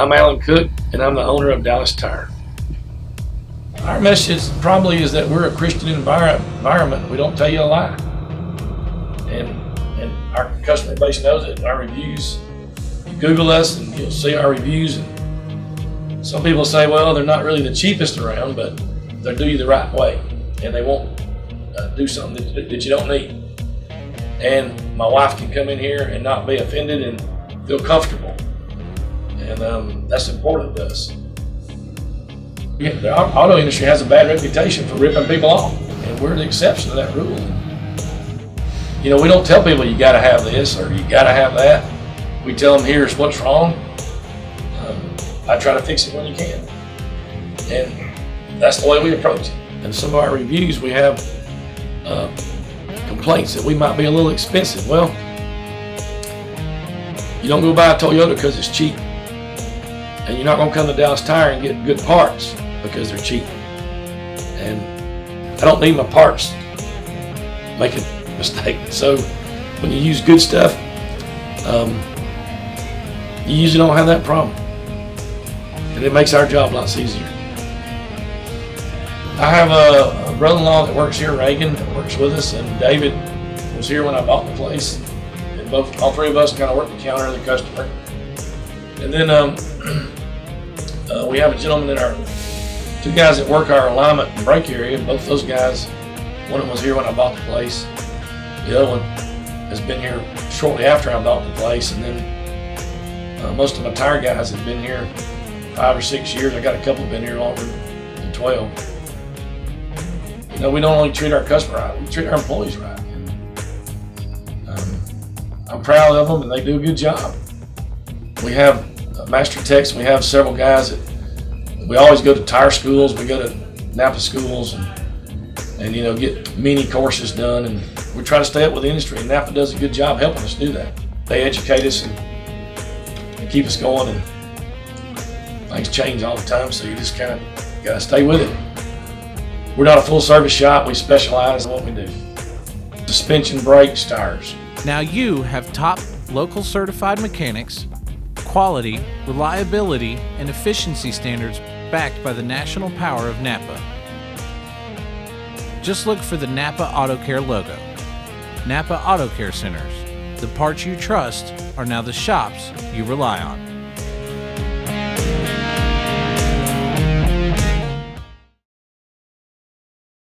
I'm Alan Cook, and I'm the owner of Dallas Tire. Our message probably is that we're a Christian environment. We don't tell you a lie. And our customer base knows it. Our reviews, you Google us and you'll see our reviews. And some people say, well, they're not really the cheapest around, but they'll do you the right way. And they won't do something that you don't need. And my wife can come in here and not be offended and feel comfortable. And that's important to us. The auto industry has a bad reputation for ripping people off, and we're the exception to that rule. You know, we don't tell people you got to have this or you got to have that. We tell them here's what's wrong. I try to fix it when you can, and that's the way we approach it. And some of our reviews, we have complaints that we might be a little expensive. Well, you don't go buy a Toyota because it's cheap, and you're not going to come to Dallas Tire and get good parts because they're cheap. And I don't need my parts making mistakes. So when you use good stuff, you usually don't have that problem, and it makes our job lots easier. I have a brother-in-law that works here, Reagan, that works with us, and David was here when I bought the place. And all three of us kind of work the counter and the customer. And then we have a gentleman in our, two guys that work our alignment and brake area. Both those guys, one of them was here when I bought the place. The other one has been here shortly after I bought the place. And then most of my tire guys have been here 5 or 6 years. I got a couple been here longer than 12. You know, we don't only treat our customer right, we treat our employees right. And, I'm proud of them, and they do a good job. We have master techs. We have several guys that we always go to tire schools. We go to NAPA schools and you know, get mini courses done, and we try to stay up with the industry. And NAPA does a good job helping us do that. They educate us and keep us going, and things change all the time, so you just kind of got to stay with it. We're not a full service shop. We specialize in what we do. Suspension, brakes, tires. Now you have top local certified mechanics, quality, reliability, and efficiency standards backed by the national power of NAPA. Just look for the NAPA AutoCare logo. NAPA AutoCare Centers. The parts you trust are now the shops you rely on.